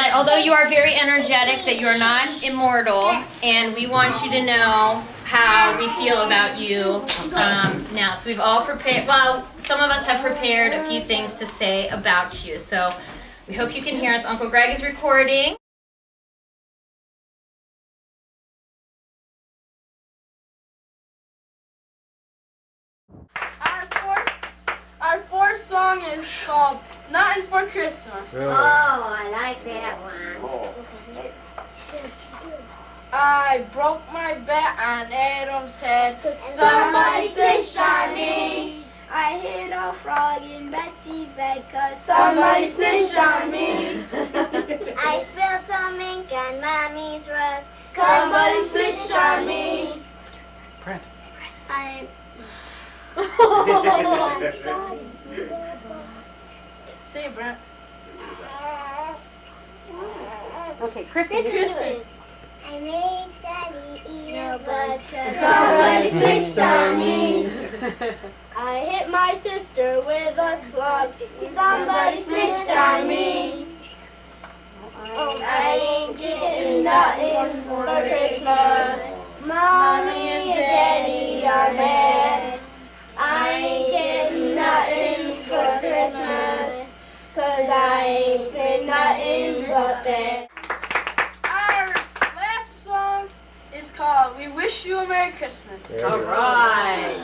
that although you are very energetic, that you are not immortal, and we want you to know how we feel about you now. So we've all prepared, well, some of us have prepared a few things to say about you. So we hope you can hear us. Uncle Greg is recording. Our fourth song is called Nothing for Christmas. Oh, I like that one. I broke my bat on Adam's head. Somebody snitched on me. I hit a frog in Betsy's bed 'cause Somebody snitched on me. I spilled some ink on Mommy's rug. Somebody snitched on me. I Say it, Brent. Okay, Kristen. I made Daddy eat a bug. Somebody snitched on me. I hit my sister with a slug. Somebody snitched on me. I ain't getting nothing for Christmas. Mommy and Daddy are mad. I ain't getting nothing for Christmas. 'Cause I ain't been nothing but that. Our last song is called We Wish You a Merry Christmas. All right.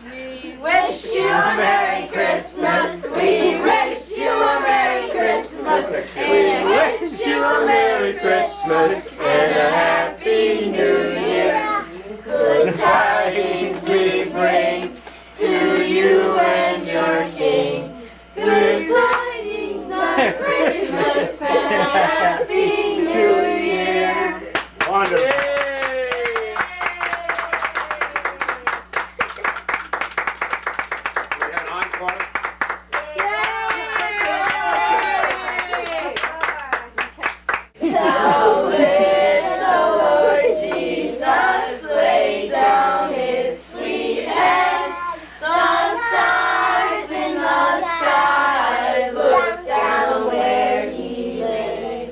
We wish you a Merry Christmas. We wish you a Merry Christmas. And we wish you a Merry Christmas and a Happy New Year. Good tidings we bring to you and your King. Good tidings of Christmas and a Happy New Year. Wonderful. We have an encore. How did the Lord Jesus lay down his sweet head? The stars in the sky looked down where he lay.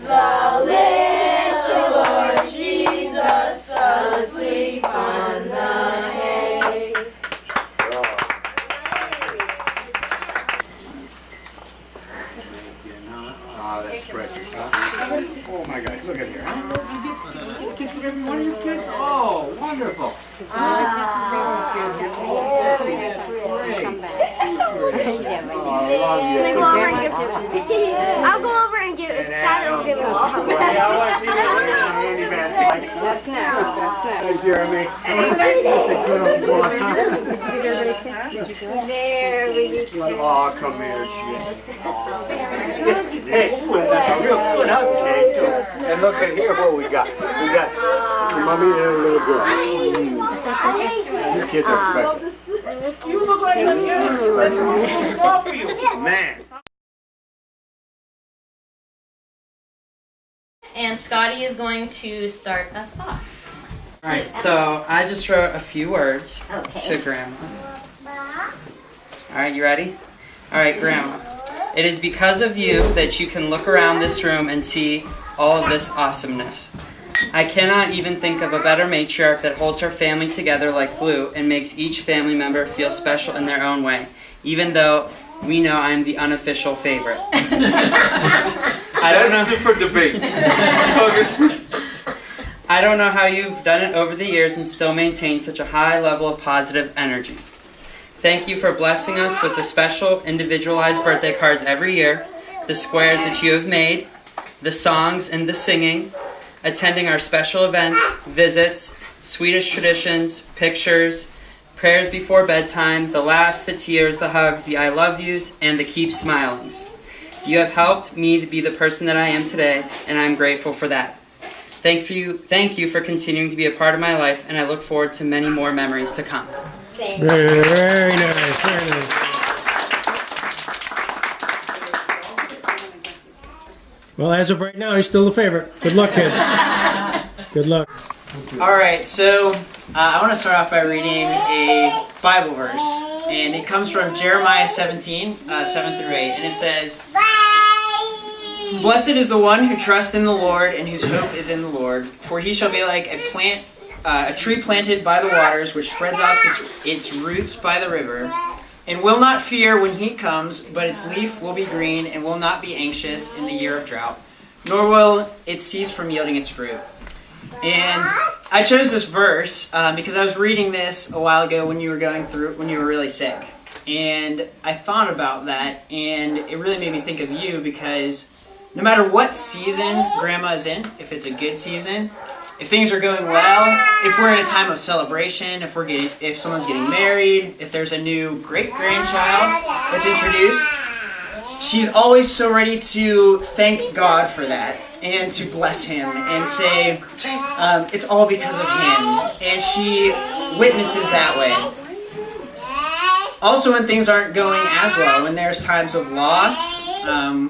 The little Lord Jesus asleep on the hay. Oh, that's precious, huh? Oh my gosh, look at here, huh? You kiss with every one of your kids? Oh, wonderful. Oh, I love you. I'll go over and give it. That'll give it. Yeah, I want to see that later in the handy basket. That's next. Hey, Jeremy. That's a good old boy, huh? There we go. Oh, come here, Jim. Hey, that's a real good hug, Jay, too. And look at here what we got. We got mommy and a little girl. Your kids are special. You look like a girl. That's all for you. Man. And Scotty is going to start us off. All right, so I just wrote a few words to Grandma. All right, you ready? All right, Grandma. It is because of you that you can look around this room and see all of this awesomeness. I cannot even think of a better matriarch that holds her family together like glue and makes each family member feel special in their own way, even though we know I'm the unofficial favorite. That's up for debate. I don't know how you've done it over the years and still maintain such a high level of positive energy. Thank you for blessing us with the special individualized birthday cards every year, the squares that you have made, the songs and the singing, attending our special events, visits, Swedish traditions, pictures, prayers before bedtime, the laughs, the tears, the hugs, the I love yous, and the keep smilings. You have helped me to be the person that I am today, and I'm grateful for that. Thank you for continuing to be a part of my life, and I look forward to many more memories to come. Very, very nice, very nice. Well, as of right now, he's still the favorite. Good luck, kids. Good luck. All right, so I want to start off by reading a Bible verse, and it comes from Jeremiah 17, 7 through 8, and it says, Blessed is the one who trusts in the Lord and whose hope is in the Lord, for he shall be like a tree planted by the waters, which spreads out its roots by the river, and will not fear when heat comes, but its leaf will be green and will not be anxious in the year of drought, nor will it cease from yielding its fruit. And I chose this verse because I was reading this a while ago when you were really sick. And I thought about that, and it really made me think of you, because no matter what season Grandma is in, if it's a good season, if things are going well, if we're in a time of celebration, if someone's getting married, if there's a new great-grandchild that's introduced, she's always so ready to thank God for that and to bless Him and say it's all because of Him. And she witnesses that way. Also, when things aren't going as well, when there's times of loss,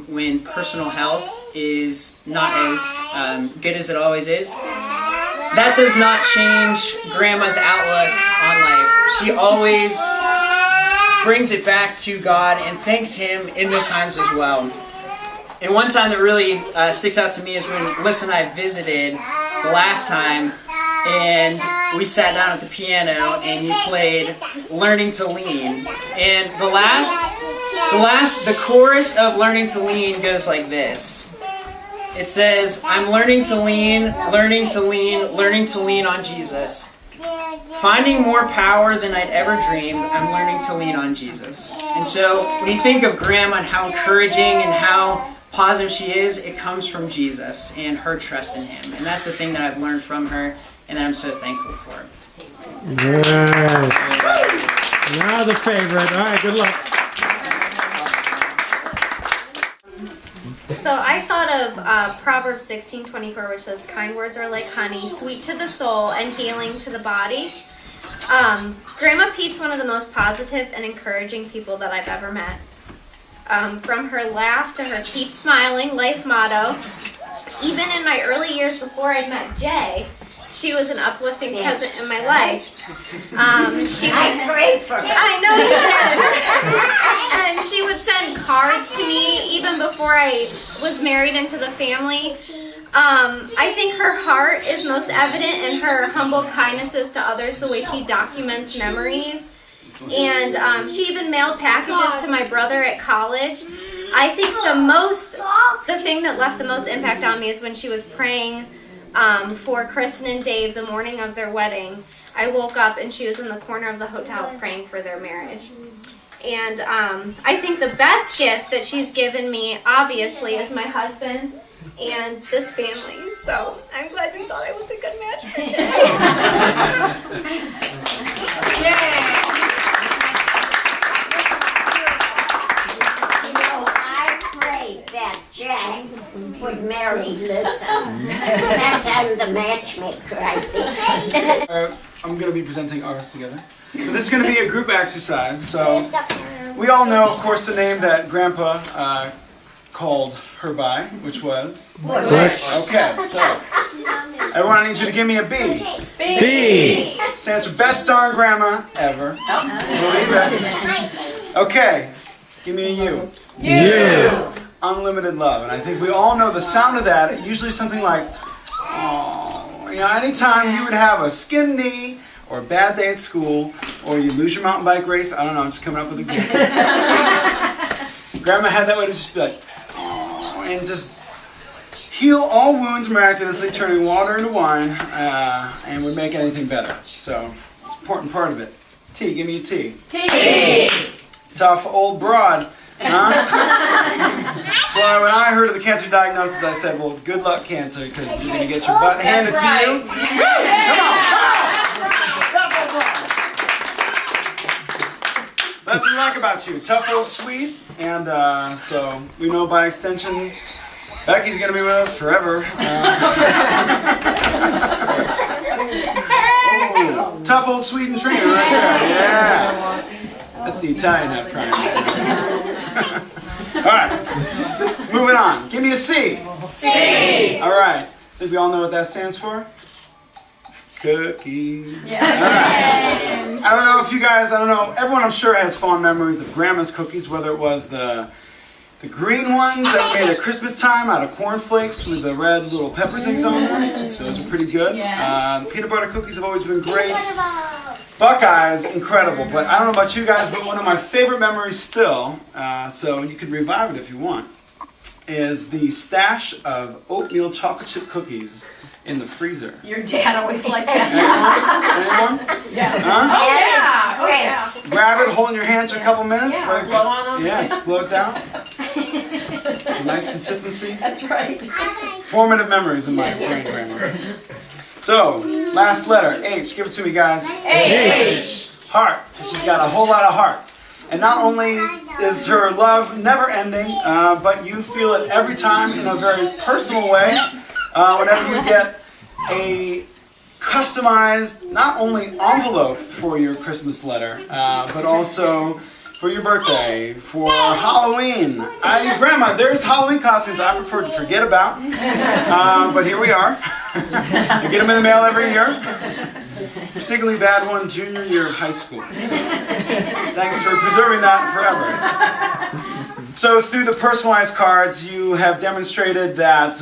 when personal health is not as good as it always is, that does not change Grandma's outlook on life. She always brings it back to God and thanks Him in those times as well. And one time that really sticks out to me is when Liz and I visited the last time, and we sat down at the piano and you played Learning to Lean. And the chorus of Learning to Lean goes like this. It says, I'm learning to lean, learning to lean, learning to lean on Jesus. Finding more power than I'd ever dreamed, I'm learning to lean on Jesus. And so when you think of Grandma and how encouraging and how positive she is, it comes from Jesus and her trust in Him. And that's the thing that I've learned from her and that I'm so thankful for. Yes. Now the favorite. All right, good luck. So I thought of Proverbs 16:24, which says, kind words are like honey, sweet to the soul and healing to the body. Grandma Pete's one of the most positive and encouraging people that I've ever met. From her laugh to her keep smiling life motto, even in my early years before I met Jay, she was an uplifting presence in my life. I prayed for her. I know you did. And she would send cards to me even before I was married into the family. I think her heart is most evident in her humble kindnesses to others, the way she documents memories. And she even mailed packages to my brother at college. I think the thing that left the most impact on me is when she was praying for Kristen and Dave the morning of their wedding. I woke up and she was in the corner of the hotel praying for their marriage. And I think the best gift that she's given me, obviously, is my husband and this family. So I'm glad you thought I was a good match for Jay. Yay! That Jack would marry Liz. That was the matchmaker, I think. I'm going to be presenting ours together. But this is going to be a group exercise. So we all know, of course, the name that Grandpa called her by, which was? Bush. Okay, so everyone, I need you to give me a B. B. Stand your best darn grandma ever. Believe it. Okay, give me a U. U. Unlimited love. And I think we all know the sound of that. Usually something like, oh, you know, anytime you would have a skinned knee or a bad day at school or you lose your mountain bike race, I don't know, I'm just coming up with examples. Grandma had that way to just be like, oh, and just heal all wounds miraculously, turning water into wine, and would make anything better. So it's an important part of it. T, give me a T. T. Tough old broad. Huh? So when I heard of the cancer diagnosis, I said, well, good luck, cancer, because you're going to get your butt handed to you. Come on. That's what we like about you. Tough old sweet. And so we know by extension, Becky's going to be with us forever. Tough old sweet and Trina right there. Yeah. That's the Italian half crime. All right, moving on. Give me a C. C. All right. I think we all know what that stands for. Cookie. Yeah. All right. I don't know if you guys, everyone I'm sure has fond memories of Grandma's cookies, whether it was the The green ones that we made at Christmas time out of cornflakes with the red little pepper things on them. Those are pretty good. Peanut butter cookies have always been great. Buckeyes, incredible. But I don't know about you guys, but one of my favorite memories still, so you could revive it if you want, is the stash of oatmeal chocolate chip cookies in the freezer. Your dad always liked that. Anyone? Yeah. Huh? Oh yeah. Grab it, hold it in your hands for a couple minutes. Yeah, let it blow on them. Yeah, explode down. Nice consistency. That's right. Formative memories in my brain, Grandma. So, last letter, H. Give it to me, guys. H. Heart. She's got a whole lot of heart. And not only is her love never ending, but you feel it every time in a very personal way. Whenever you get a customized, not only envelope for your Christmas letter, but also for your birthday, for Halloween. Grandma, there's Halloween costumes I prefer to forget about, but here we are. I get them in the mail every year. Particularly bad one, junior year of high school. So, thanks for preserving that forever. So through the personalized cards, you have demonstrated that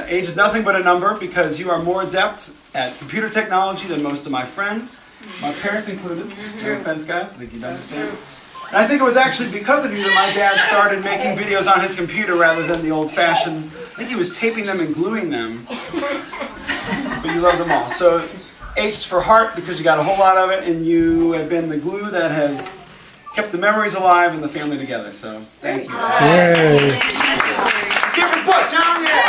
age is nothing but a number because you are more adept at computer technology than most of my friends, my parents included. No offense, guys, I think you'd understand. And I think it was actually because of you that my dad started making videos on his computer rather than the old-fashioned. I think he was taping them and gluing them. But you love them all. So H is for heart because you got a whole lot of it, and you have been the glue that has kept the memories alive and the family together. So thank you. Yay. Let's hear from Butch, huh? Yeah.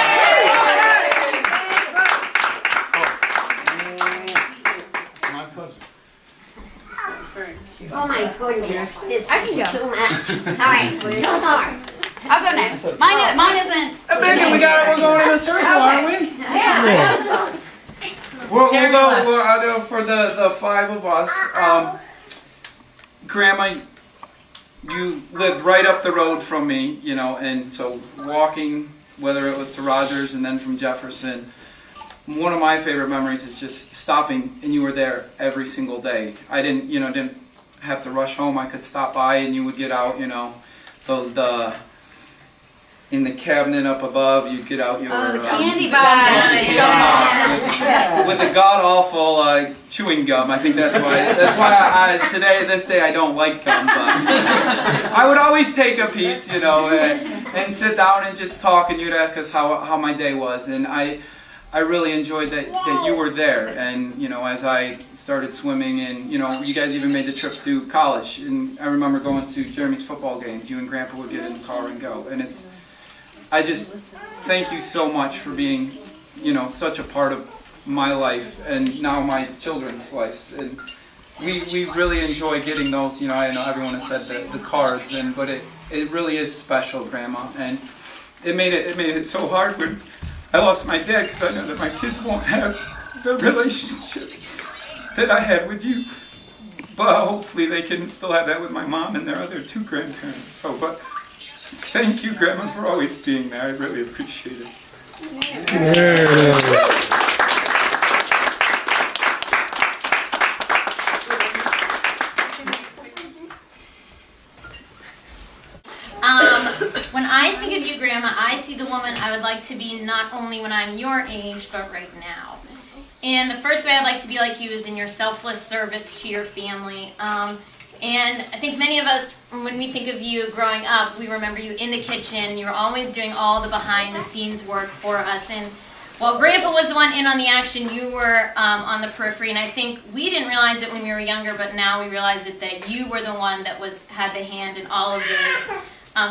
My pleasure. Oh my goodness, this is too much. All right, no more. I'll go next. Mine isn't. Megan, we're going in a circle, aren't we? Yeah. I'll go for the five of us. Grandma, you lived right up the road from me, you know, and so walking, whether it was to Rogers and then from Jefferson, one of my favorite memories is just stopping, and you were there every single day. I didn't have to rush home. I could stop by, and you would get out, you know, in the cabinet up above, you get out your the candy box with the god awful chewing gum. I think that's why this day I don't like gum, but I would always take a piece, you know, and sit down and just talk, and you'd ask us how my day was, and I really enjoyed that you were there. And you know, as I started swimming, and you know, you guys even made the trip to college, and I remember going to Jeremy's football games. You and Grandpa would get in the car and go, and I just thank you so much for being, you know, such a part of my life and now my children's lives. And we really enjoy getting those. You know, I know everyone has said the cards, but it really is special, Grandma. And it made it so hard when I lost my dad, because I know that my kids won't have the relationship that I had with you. But hopefully they can still have that with my mom and their other two grandparents. So, but thank you, Grandma, for always being there. I really appreciate it. Yeah. When I think of you, Grandma, I see the woman I would like to be not only when I'm your age, but right now. And the first way I'd like to be like you is in your selfless service to your family. And I think many of us, when we think of you growing up, we remember you in the kitchen. You were always doing all the behind-the-scenes work for us. And while Grandpa was the one in on the action, you were on the periphery. And I think we didn't realize it when we were younger, but now we realize it that you were the one that had the hand in all of those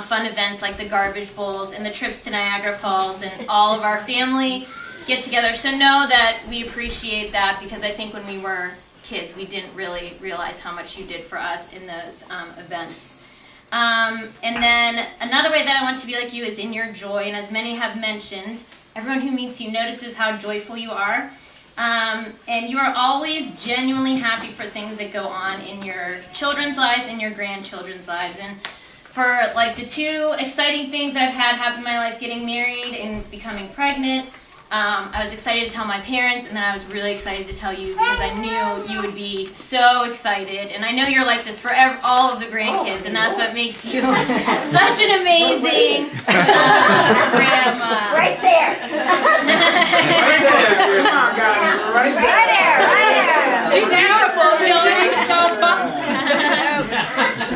fun events like the garbage bowls and the trips to Niagara Falls and all of our family get-together. So know that we appreciate that, because I think when we were kids, we didn't really realize how much you did for us in those events. And then another way that I want to be like you is in your joy. And as many have mentioned, everyone who meets you notices how joyful you are. And you are always genuinely happy for things that go on in your children's lives and your grandchildren's lives. And for like the two exciting things that I've had happen in my life, getting married and becoming pregnant, I was excited to tell my parents, and then I was really excited to tell you because I knew you would be so excited. And I know you're like this for all of the grandkids, and that's what makes you such an amazing grandma. Right there. Right there. Come on, guys. Right there. Right there. She's beautiful. She's doing so fun.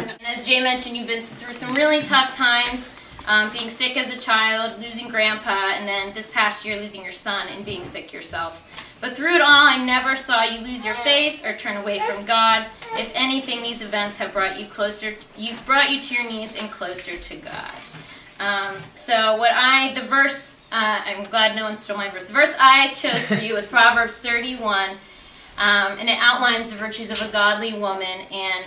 And as Jay mentioned, you've been through some really tough times. Being sick as a child, losing grandpa, and then this past year losing your son and being sick yourself. But through it all, I never saw you lose your faith or turn away from God. If anything, these events have brought you closer. Brought you to your knees and closer to God. The verse, I'm glad no one stole my verse. The verse I chose for you was Proverbs 31. And it outlines the virtues of a godly woman, and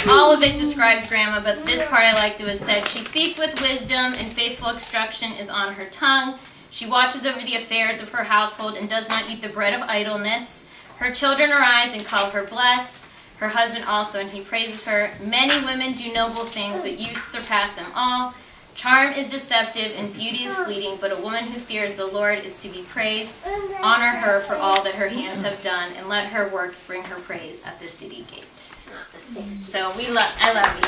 all of it describes Grandma, but this part I liked. It was said, she speaks with wisdom, and faithful instruction is on her tongue. She watches over the affairs of her household and does not eat the bread of idleness. Her children arise and call her blessed, her husband also, and he praises her. Many women do noble things, but you surpass them all. Charm is deceptive and beauty is fleeting, but a woman who fears the Lord is to be praised. Honor her for all that her hands have done, and let her works bring her praise at the city gate. So I love you.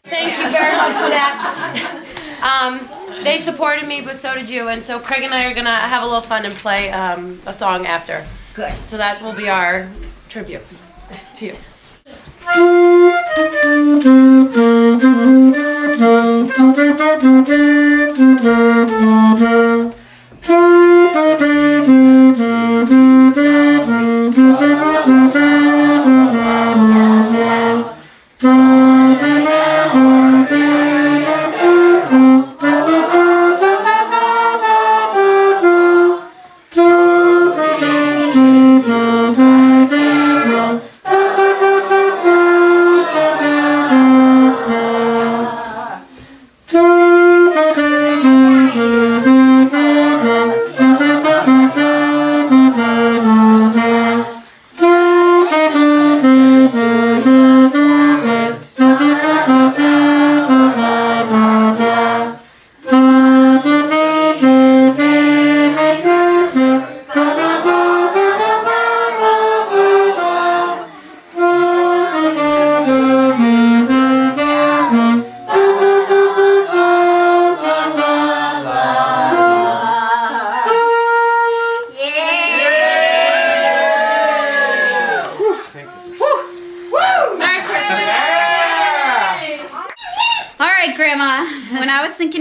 Thank you very much for that. They supported me, but so did you, and so Craig and I are going to have a little fun and play a song after. Good. So that will be our tribute to you.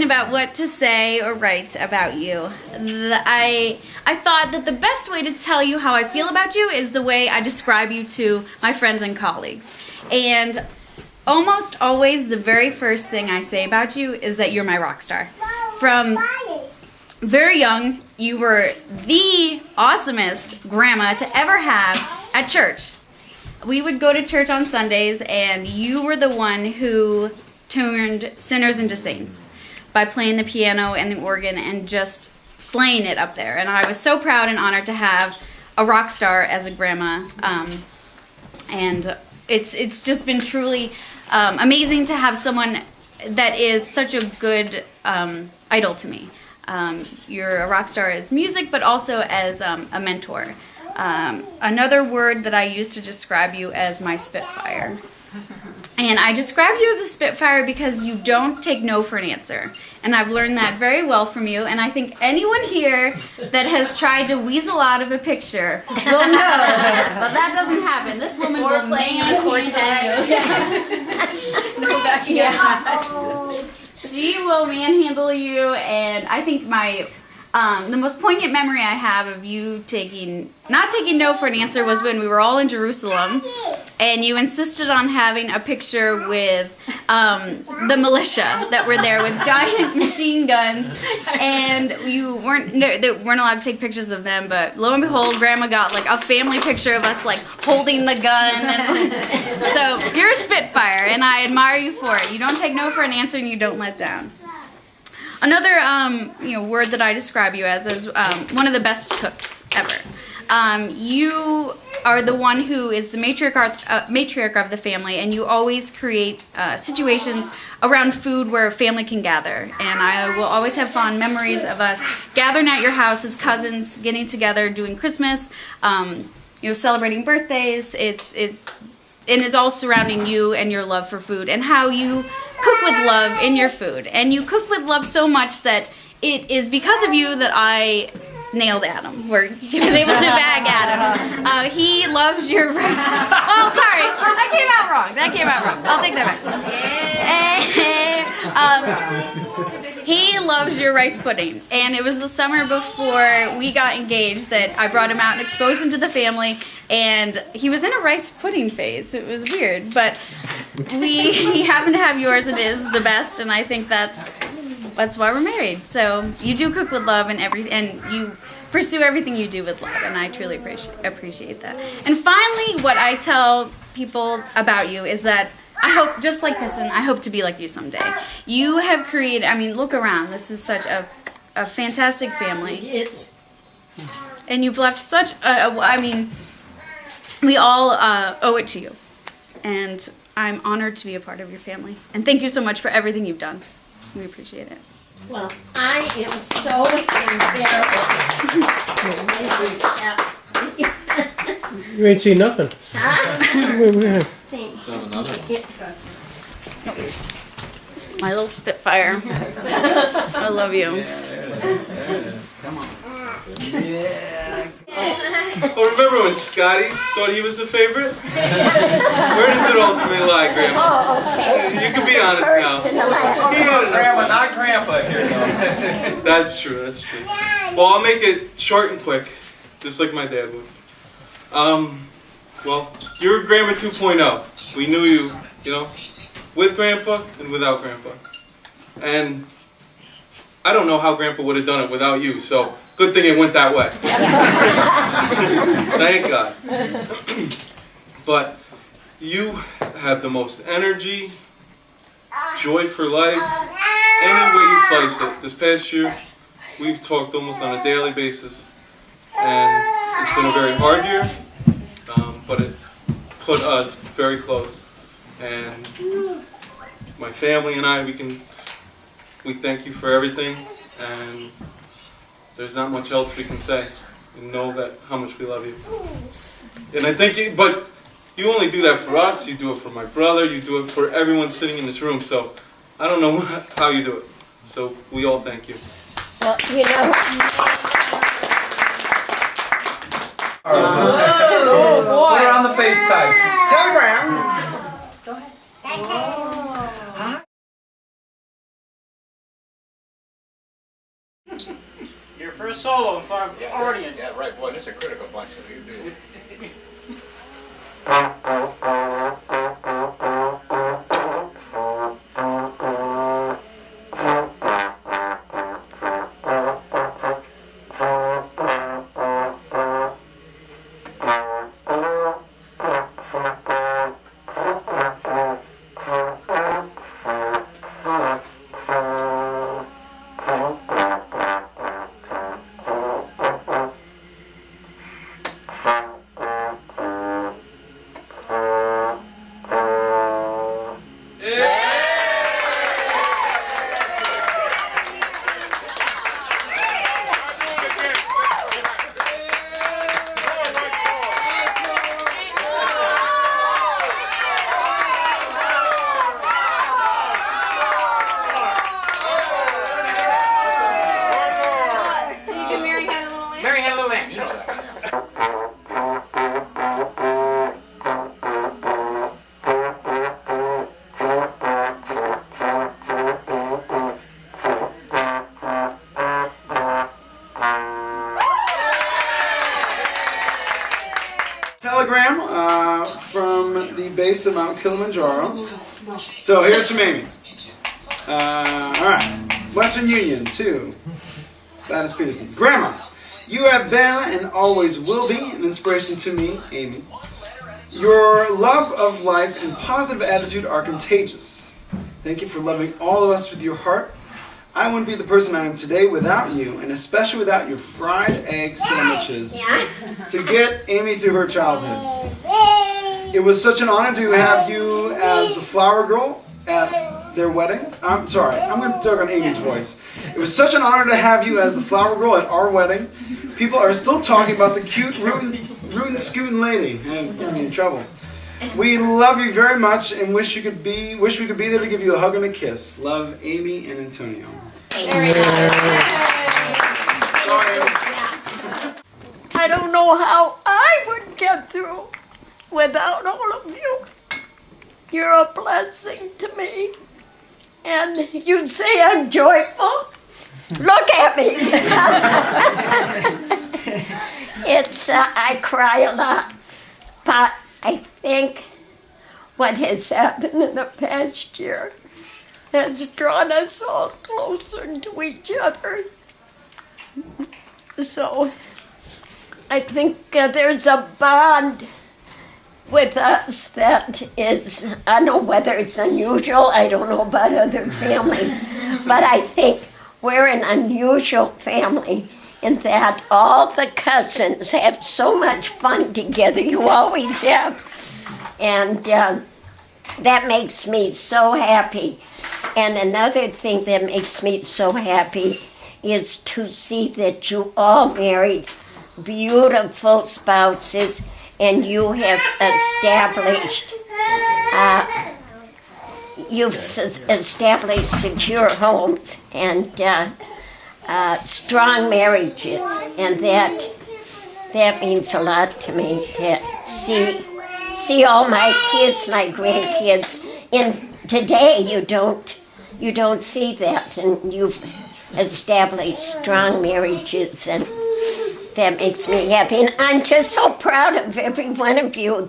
About what to say or write about you. I thought that the best way to tell you how I feel about you is the way I describe you to my friends and colleagues. And almost always the very first thing I say about you is that you're my rock star. From very young, you were the awesomest grandma to ever have at church. We would go to church on Sundays, and you were the one who turned sinners into saints by playing the piano and the organ and just slaying it up there. And I was so proud and honored to have a rock star as a grandma. And it's just been truly amazing to have someone that is such a good idol to me. You're a rock star as music, but also as a mentor. Another word that I use to describe you as my Spitfire. And I describe you as a Spitfire because you don't take no for an answer. And I've learned that very well from you. And I think anyone here that has tried to weasel out of a picture will know. But that doesn't happen. This woman will manhandle you. Yeah. She will manhandle you. And I think the most poignant memory I have of you not taking no for an answer was when we were all in Jerusalem, and you insisted on having a picture with the militia that were there with giant machine guns, and they weren't allowed to take pictures of them. But lo and behold, Grandma got like a family picture of us like holding the gun. And so you're a Spitfire, and I admire you for it. You don't take no for an answer, and you don't let down. Another word that I describe you as is one of the best cooks ever. You are the one who is the matriarch of the family, and you always create situations around food where a family can gather. And I will always have fond memories of us gathering at your house as cousins, getting together, doing Christmas, celebrating birthdays. And it's all surrounding you and your love for food and how you cook with love in your food. And you cook with love so much that it is because of you that I nailed Adam. He was able to bag Adam. He loves your rice. Oh, sorry. That came out wrong. I'll take that back. He loves your rice pudding. And it was the summer before we got engaged that I brought him out and exposed him to the family. And he was in a rice pudding phase. It was weird. But he happened to have yours. It is the best. And I think that's why we're married. So you do cook with love and you pursue everything you do with love, and I truly appreciate that. And finally, what I tell people about you is that I hope, just like Kristen, I hope to be like you someday. You have created, look around. This is such a fantastic family. And you've left such we all owe it to you. And I'm honored to be a part of your family. And thank you so much for everything you've done. We appreciate it. Well, I am so embarrassed. You ain't seen nothing. My little Spitfire. I love you. Come on. Yeah. Oh, remember when Scotty thought he was the favorite? Where does it ultimately lie, Grandma? Oh, okay. You can be honest First and the last. Grandma, not Grandpa here, though. That's true. Well, I'll make it short and quick, just like my dad would. Well, you're Grandma 2.0. We knew you, with Grandpa and without Grandpa. And I don't know how Grandpa would have done it without you, so good thing it went that way. Thank God. But you have the most energy, joy for life, any way you slice it. This past year, we've talked almost on a daily basis, and it's been a very hard year, but it put us very close. And my family and I, we thank you for everything, and there's not much else we can say. You know how much we love you. And I think, but you only do that for us, you do it for my brother, you do it for everyone sitting in this room, so I don't know how you do it. So we all thank you. Well, Oh boy! Put her on the FaceTime. Telegram. Go ahead. Your first solo in front of the audience. Yeah, right, boy, this is a critical bunch of you, dude. Telegram from the base of Mount Kilimanjaro. So here's from Amy. Alright. Western Union to Gladys Peterson. Grandma, you have been and always will be an inspiration to me, Amy. Your love of life and positive attitude are contagious. Thank you for loving all of us with your heart. I wouldn't be the person I am today without you, and especially without your fried egg sandwiches to get Amy through her childhood. It was such an honor to have you as the flower girl at their wedding. I'm sorry, I'm going to talk on Amy's voice. It was such an honor to have you as the flower girl at our wedding. People are still talking about the cute rootin' scootin' lady, and it's getting me in trouble. We love you very much and wish we could be there to give you a hug and a kiss. Love, Amy and Antonio. I don't know how I would get through without all of you. You're a blessing to me. And you say I'm joyful? Look at me. I cry a lot. But I think what has happened in the past year has drawn us all closer to each other. So I think there's a bond with us that is, I don't know whether it's unusual, I don't know about other families, but I think we're an unusual family in that all the cousins have so much fun together. You always have. And that makes me so happy. And another thing that makes me so happy is to see that you all married beautiful spouses and you have established secure homes and strong marriages, and that means a lot to me to see all my kids, my grandkids. And today you don't see that, and you've established strong marriages, and that makes me happy. And I'm just so proud of every one of you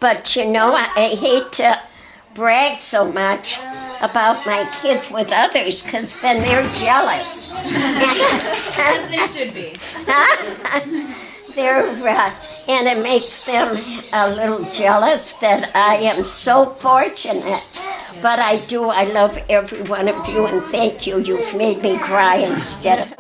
but you know, I hate to brag so much about my kids with others because then they're jealous. As they should be. And it makes them a little jealous that I am so fortunate. But I love every one of you, and thank you. You've made me cry instead of...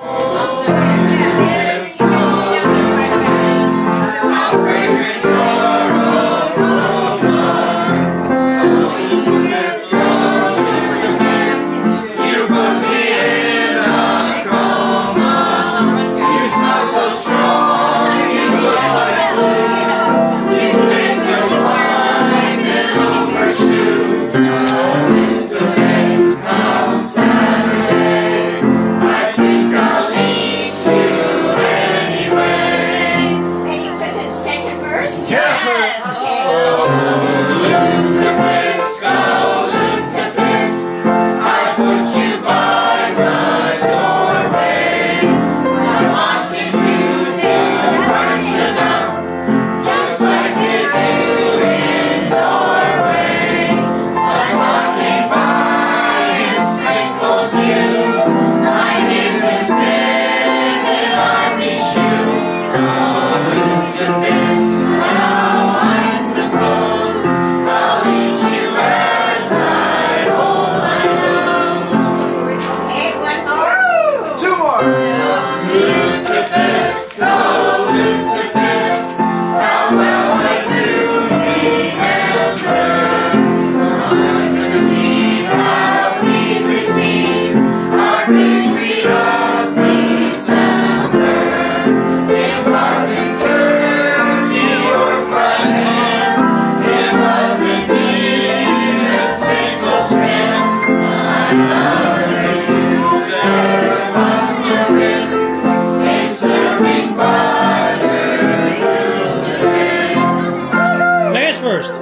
First.